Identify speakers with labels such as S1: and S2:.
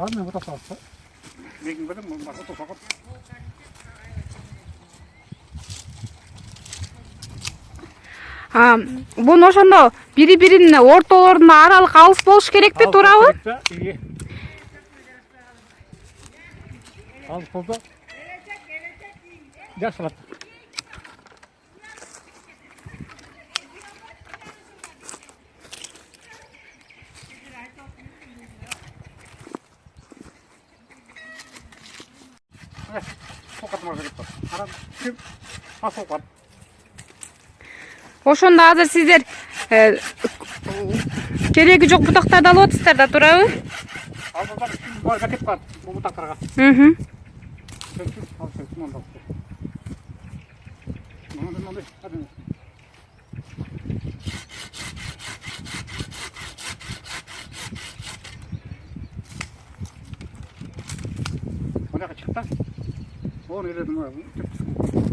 S1: Anne bu da fazla. Benim benim bak o da fakat.
S2: Bunu ошондо бири-биринин ортолоруна аралык алыс болуш керек да, туурабы?
S1: Алыс болду. Жакшылап.
S2: Ошондо азыр сиздер кереги жок бутактарды алып атасыздар да, туурабы?
S1: Албазар бар пакет бар бу бутактарга. Мына чыкта. Onu iledim abi.